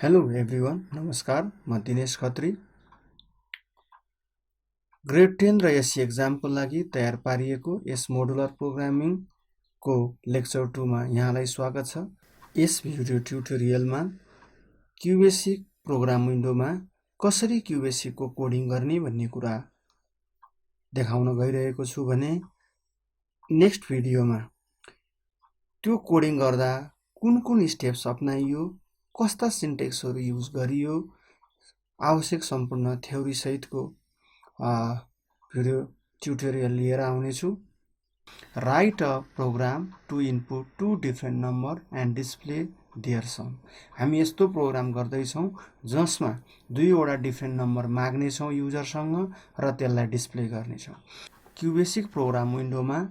Hello everyone, नमस्कार। म Dinesh Khatri. Grade 10 र एससी एक्जामको लागि तयार पारिएको यस मोडुलर प्रोग्रामिङको लेक्चर 2 मा यहाँलाई स्वागत छ। यस भिडियो ट्युटोरियलमा क्युबेसिक प्रोग्राम विन्डोमा कसरी क्युबेसिकको कोडिङ गर्ने भन्ने कुरा देखाउन गइरहेको छु भने नेक्स्ट भिडियोमा त्यो कोडिङ गर्दा कुन स्टेप्स अपनाइयो, कस्ता सिन्टेक्सहरू युज गरियो, आवश्यक सम्पूर्ण थ्योरी सहितको भिडियो ट्युटोरियल लिएर आउनेछु। Write a program to input two different number and display their sum. हामी यस्तो प्रोग्राम गर्दैछौँ जसमा दुईवटा डिफ्रेन्ट नम्बर माग्नेछौँ युजरसँग र त्यसलाई डिस्प्ले गर्नेछौँ। क्युबेसिक प्रोग्राम विन्डोमा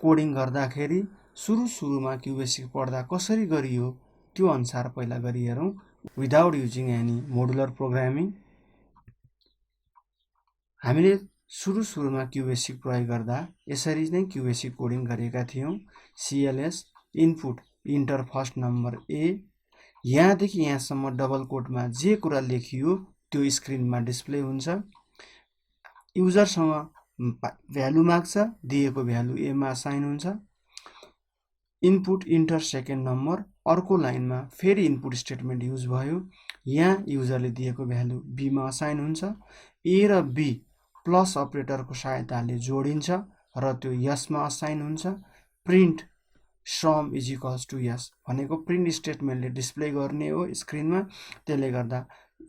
कोडिङ गर्दाखेरि सुरुमा क्युबेसिक पढ्दा कसरी गरियो त्यो अनुसार पहिला गरी हेरौँ। Without using any modular programming हामीले सुरुमा क्युबेसिक प्रयोग गर्दा यसरी नै क्युबेसिक कोडिङ गरेका थियौँ। CLS input enter first number A, यहाँदेखि यहाँसम्म डबल कोटमा जे कुरा लेखियो त्यो स्क्रिनमा डिस्प्ले हुन्छ। युजरसँग भ्यालु माग्छ, दिएको भ्यालु एमा असाइन हुन्छ। इनपुट इन्टर सेकेन्ड नम्बर, अर्को लाइनमा फेरि इनपुट स्टेटमेन्ट युज भयो। यहाँ युजरले दिएको भ्यालु बीमा असाइन हुन्छ। ए र बी प्लस अपरेटरको सहायताले जोडिन्छ र त्यो यसमा असाइन हुन्छ। Print sum is equals to यस भनेको प्रिन्ट स्टेटमेन्टले डिस्प्ले गर्ने हो स्क्रिनमा। त्यसले गर्दा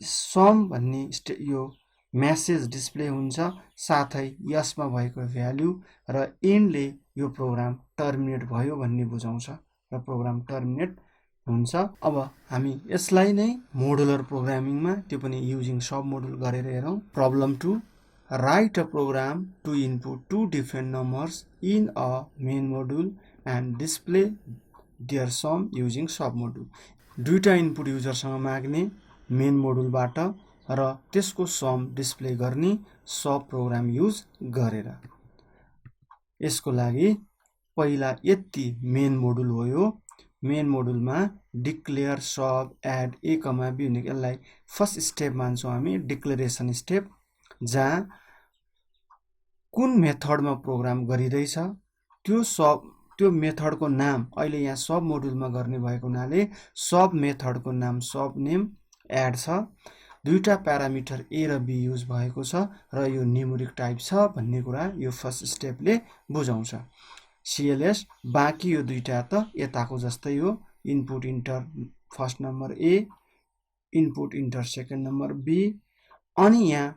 सम भन्ने यो म्यासेज डिस्प्ले हुन्छ, साथै यसमा भएको भ्यालु र एन्डले यो प्रोग्राम टर्मिनेट भयो भन्ने बुझाउँछ र प्रोग्राम टर्मिनेट हुन्छ। अब हामी यसलाई नै मोडुलर प्रोग्रामिङमा, त्यो पनि युजिङ सब मोडुल गरेर हेरौँ। Problem 2, write a program to input two different numbers in a main module and display their sum using sub module। दुईटा इनपुट युजरसँग माग्ने मेन मोडुलबाट र त्यसको सम डिस्प्ले गर्ने सब प्रोग्राम युज गरेर। यसको लागि पहिला यति मेन मोडुल हो। यो मेन मोडुलमा declare sub add A comma B भनेको यसलाई फर्स्ट स्टेप मान्छौँ हामी, डिक्लेरेसन स्टेप, जहाँ कुन मेथडमा प्रोग्राम गरिँदैछ त्यो मेथडको नाम अहिले यहाँ सब मोडुलमा गर्ने भएको हुनाले सब मेथडको नाम सब नेम एड छ। दुईटा प्यारामिटर ए र बी युज भएको छ र यो न्युमेरिक टाइप छ भन्ने कुरा यो फर्स्ट स्टेपले बुझाउँछ। CLS बाँकी यो दुईटा त यताको जस्तै हो, input enter first number A, input enter second number B. अनि यहाँ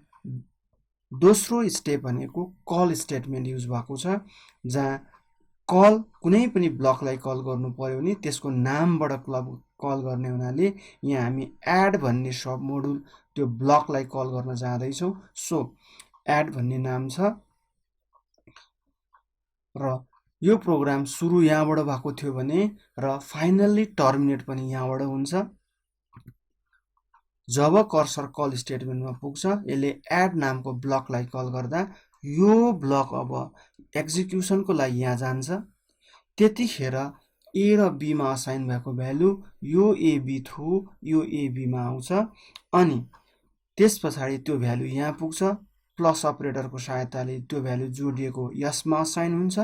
दोस्रो स्टेप भनेको कल स्टेटमेन्ट युज भएको छ, जहाँ कल कुनै पनि ब्लकलाई कल गर्नु पर्यो भने त्यसको नामबाट कल गर्ने हुनाले यहाँ हामी एड भन्ने सब मोडुल त्यो ब्लकलाई कल गर्न जाँदैछौँ। सो एड भन्ने नाम छ र यो प्रोग्राम सुरु यहाँबाट भएको थियो भने र फाइनल्ली टर्मिनेट पनि यहाँबाट हुन्छ। जब कर्सर कल स्टेटमेन्टमा पुग्छ यसले एड नामको ब्लकलाई कल गर्दा यो ब्लक अब एक्जिक्युसनको लागि यहाँ जान्छ। त्यतिखेर ए र बीमा असाइन भएको भ्यालु यो एबी थ्रु यो एबीमा आउँछ अनि त्यस पछाडि त्यो भ्यालु यहाँ पुग्छ। प्लस अपरेटरको सहायताले त्यो भ्यालु जोडिएको यसमा असाइन हुन्छ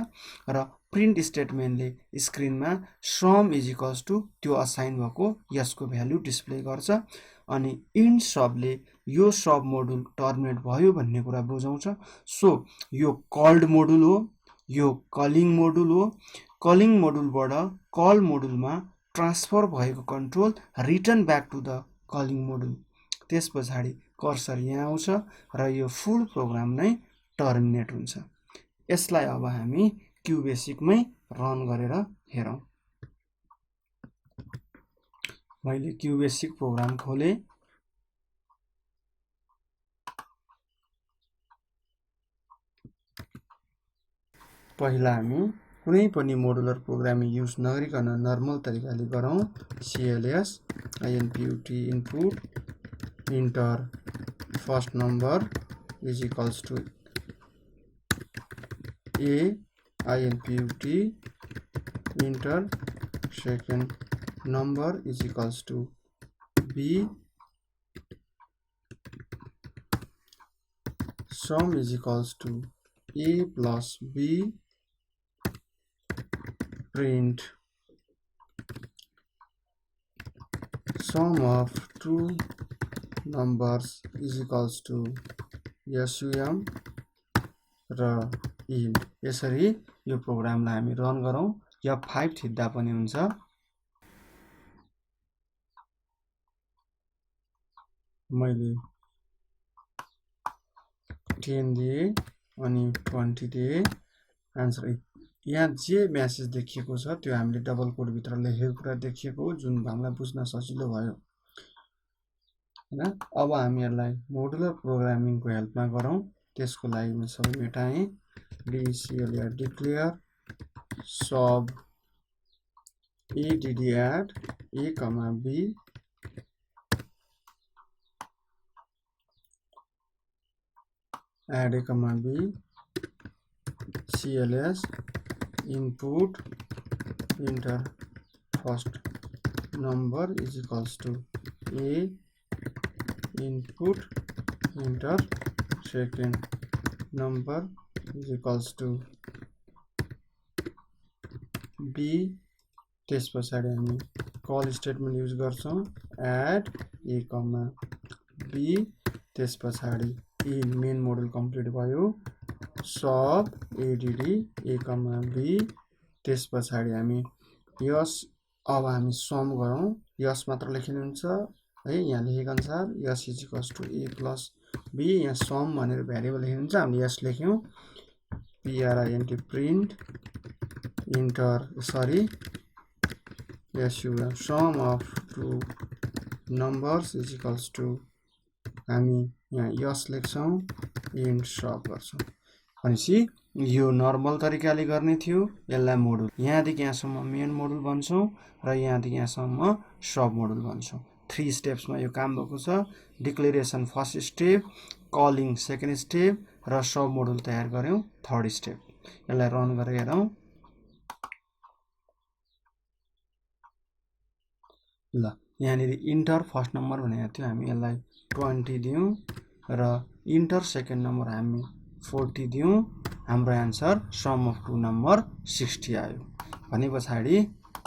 र प्रिन्ट स्टेटमेन्टले स्क्रिनमा सम इज इक्वल्स टु त्यो असाइन भएको यसको भ्यालु डिस्प्ले गर्छ। अनि इन्ड सबले यो सब मोडुल टर्मिनेट भयो भन्ने कुरा बुझाउँछ। सो यो कल्ड मोडुल हो, यो कलिङ मोडुल हो। कलिङ मोडुलबाट कल मोडुलमा ट्रान्सफर भएको control return back to the calling module. त्यस पछाडि कर्सर यहाँ आउँछ र यो फुल प्रोग्राम नै टर्मिनेट हुन्छ। यसलाई अब हामी क्युबेसिकमै रन गरेर हेरौँ। मैले क्युबेसिक प्रोग्राम खोले। पहिला हामी कुनै पनि मोडुलर प्रोग्रामिङ युज नगरिकन नर्मल तरिकाले गरौँ। CLS input input enter first number is equals to A, input enter second number is equals to B sum is equals to a plus b print sum of two numbers is equals to sum र yield। यसरी यो प्रोग्रामलाई हामी run गरौँ। F5 थिच्दा पनि हुन्छ। मैले 10 दिए अनि 20 दिए आन्सर। यहाँ जे मेसेज देखिएको छ त्यो हामीले डबल कोड भित्र लेखेको कुरा देखिएको हो, जुन हामीलाई बुझ्न सजिलो भयो हैन। अब हामी यसलाई मोडुलर प्रोग्रामिङको हेल्पमा गरौँ। त्यसको लागि म सबै मेटाएँ। DCLR declare sub add a, b add a, b cls input enter first number is equals to a input enter second number is equals to b। त्यस पछाडि हामी कल स्टेटमेन्ट युज गर्छौं add a, b। त्यस पछाडि main module complete भयो। सब add a, b। त्यस पछाडि हामी यस अब हामी सम गरौँ। यस मात्र लेखिनुहुन्छ है, यहाँ लेखेको अनुसार यस is equals to a plus b। यहाँ सम भनेर भ्यारिएबल लेखिनुहुन्छ, हामीले यस लेख्यौं। print print enter sum sum of two numbers is equals to हामी यहाँ यस लेख्छौं इन्ट सब गर्छौं। भनेपछि यो नर्मल तरिकाले गर्ने थियो। यसलाई मोडुल यहाँदेखि यहाँसम्म मेन मोडुल भन्छौं र यहाँदेखि यहाँसम्म सब मोडुल भन्छौं। 3 स्टेप्समा यो काम भएको छ। Declaration first step, calling second step र सब मोडुल तयार गर्यौं थर्ड स्टेप। यसलाई रन गरेर हेरौं। ल यहाँनिर इन्टर फर्स्ट नम्बर भनेको थियो, हामी यसलाई 20 दियौं र इन्टर सेकेन्ड नम्बर हामी 40 दियौं। हाम्रो answer sum of two number 60 आयो। भने पछाडि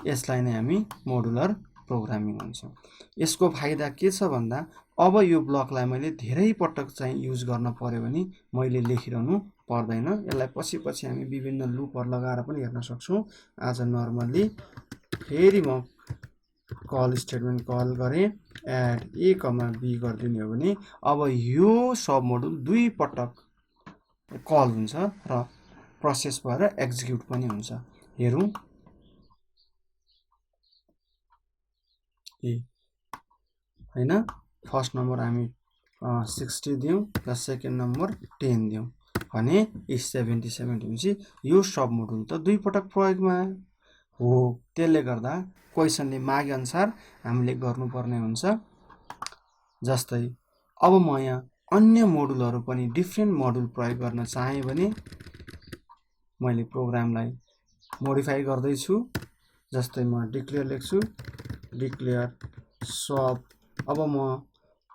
यसलाई नै हामी मोडुलर प्रोग्रामिङ भन्छौं। यसको फाइदा के छ भन्दा अब यो ब्लकलाई मैले धेरै पटक चाहिँ युज गर्न पर्यो भने मैले लेखिरहनु पर्दैन। यसलाई पछि हामी विभिन्न लुपहरु लगाएर पनि हेर्न सक्छौं। आज नर्मली फेरि म कल स्टेटमेन्ट कल गरे एड a, b गरिदिने हो भने अब यो सब मोडुल 2 पटक कल हुन्छ र प्रोसेस भएर एक्जिक्युट पनि हुन्छ। हेरौं हैन। फर्स्ट नम्बर हामी 60 दियौं र सेकेन्ड नम्बर 10 दियौं भने 77 हुन्छ। यो सब मोडुल त 2 पटक प्रयोगमा हो। त्यसले गर्दा क्वेशनले मागे अनुसार हामीले गर्नुपर्ने हुन्छ। जस्तै अब म यहाँ अन्य मोडुलहरु पनि डिफरेन्ट मोडुल प्रयोग गर्न चाहे भने मैले प्रोग्रामलाई मोडिफाई गर्दै छु। जस्तै म डिक्लेयर लेख्छु, डिक्लेयर सब। अब म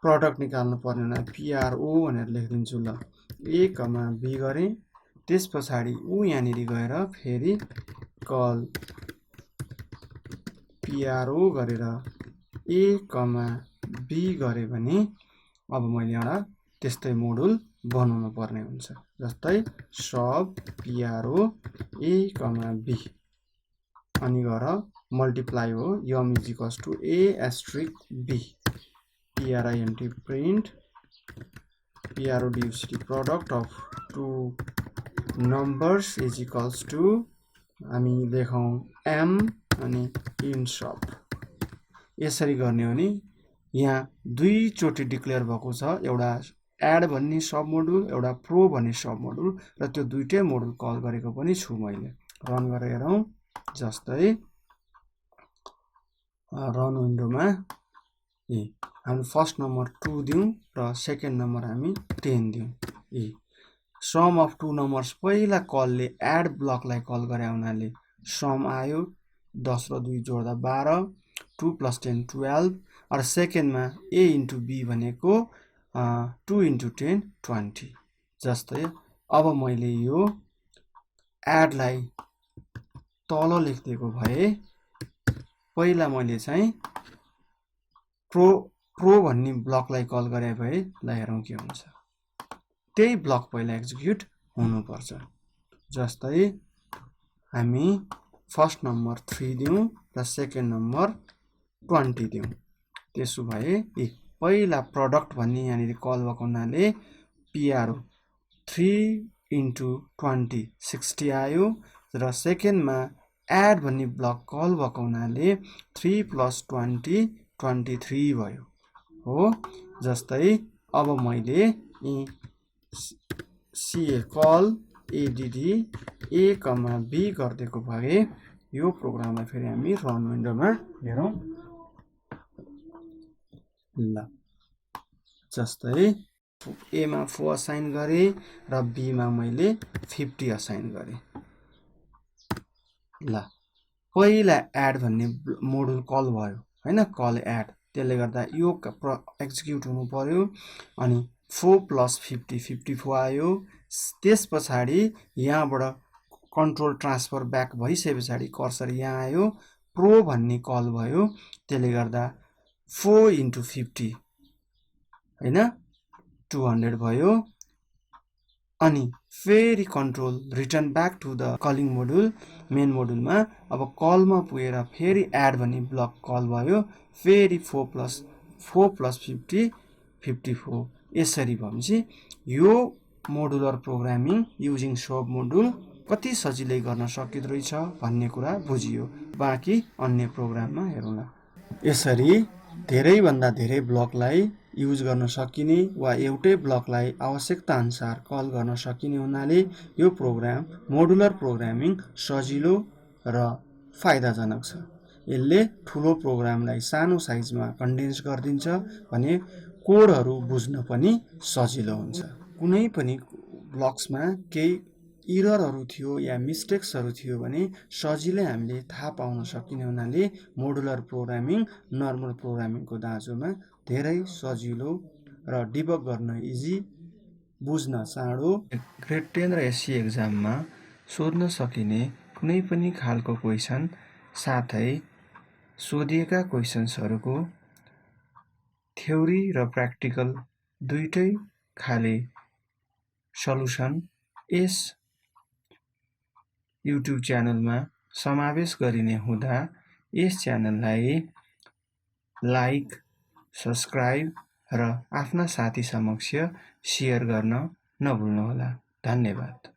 प्रोडक्ट निकाल्नु पर्ने हुँदा PRO भनेर लेखिदिन्छु। ल a, b गरे। त्यस पछाडि यहाँनिर गएर फेरि कल PRO गरेर a, b गरे भने अब मैले एउटा त्यस्तै मोडुल बनाउनु पर्ने हुन्छ। जस्तै सब PRO a, b अनि गएर मल्टिप्लाई हो yum is equals to a asterisk b print print product product of two numbers is equals to हामी लेखौं m अनि इन सब। यसरी गर्ने हो नि यहाँ 2 चोटी डिक्लेयर भएको छ। एउटा एड भन्ने सब मोडुल, एउटा प्रो भन्ने सब मोडुल र त्यो दुईटै मोडुल कल गरेको पनि छु मैले। रन गरेर हेरौं। जस्तै रन विन्डोमा हामी फर्स्ट नम्बर 2 दियौं र सेकेन्ड नम्बर हामी 10 दियौं। सम अफ टु नम्बर्स पहिला कलले एड ब्लकलाई कल गरे हुनाले सम आयो। 10 र 2 जोड्दा 12, 2 + 10 12 र सेकेन्डमा a * b भनेको 2 * 10 20। जस्तै अब मैले यो एडलाई तल लेखिदिएको भए पहिला मैले चाहिँ प्रो भन्ने ब्लकलाई कल गरे भए ल हेरौँ के हुन्छ। त्यही ब्लक पहिला एक्जिक्युट हुनुपर्छ। जस्तै हामी फर्स्ट नम्बर 3 दिउँ र सेकेन्ड नम्बर 20 दिउँ। त्यसो भए पहिला प्रडक्ट भन्ने यहाँनिर कल भएको हुनाले पिआरओ 3 इन्टु 20 60 आयो र सेकेन्डमा एड भन्ने ब्लक कल भएको हुनाले 3 प्लस 20 23 भयो हो। जस्तै अब मैले सिए कल एडिडी ए कमा बी गरिदिएको भए यो प्रोग्रामलाई फेरि हामी रन विन्डोमा हेरौँ ल। जस्तै एमा 4 असाइन गरेँ र बीमा मैले 50 असाइन गरेँ ल। पहिला एड भन्ने मोडुल कल भयो हैन, कल एड, त्यसले गर्दा यो एक्जिक्युट हुनु पर्यो। अनि 4 प्लस 50 54 आयो। त्यस पछाडि यहाँबाट कन्ट्रोल ट्रान्सफर ब्याक भइसके पछाडि कर्सर यहाँ आयो, प्रो भन्ने कल भयो, त्यसले गर्दा 4 इन्टु 50 हैन 200 भयो। अनि फेरि control return back to the calling module main मोडुलमा। अब कलमा पुगेर फेरि एड भन्ने ब्लक कल भयो, फेरि 4 प्लस 50 54 यसरी भनेपछि यो मोडुलर प्रोग्रामिङ युजिङ सब मोडुल कति सजिलै गर्न सकिँदो रहेछ भन्ने कुरा बुझियो। बाँकी अन्य प्रोग्राममा हेरौँला। यसरी धेरैभन्दा धेरै ब्लकलाई युज गर्न सकिने वा एउटै ब्लकलाई आवश्यकता अनुसार कल गर्न सकिने हुनाले यो प्रोग्राम मोडुलर प्रोग्रामिङ सजिलो र फाइदाजनक छ। यसले ठुलो प्रोग्रामलाई सानो साइजमा कन्डेन्स गरिदिन्छ भने कोडहरू बुझ्न पनि सजिलो हुन्छ। कुनै पनि ब्लक्समा केही इररहरू थियो या मिस्टेक्सहरू थियो भने सजिलै हामीले थाहा पाउन सकिने हुनाले मोडुलर प्रोग्रामिङ नर्मल प्रोग्रामिङको दाँजोमा धेरै सजिलो र डिबग गर्न इजी, बुझ्न चाँडो। ग्रेड 10 र एससी एक्जाममा सोध्न सकिने कुनै पनि खालको क्वेसन साथै सोधिएका क्वेसन्सहरूको थ्योरी र प्र्याक्टिकल दुईटै खाले सल्युसन यस युट्युब च्यानलमा समावेश गरिने हुँदा यस च्यानललाई लाइक, सब्सक्राइब र आफ्ना साथी समक्ष सेयर गर्न नभुल्नुहोला। धन्यवाद।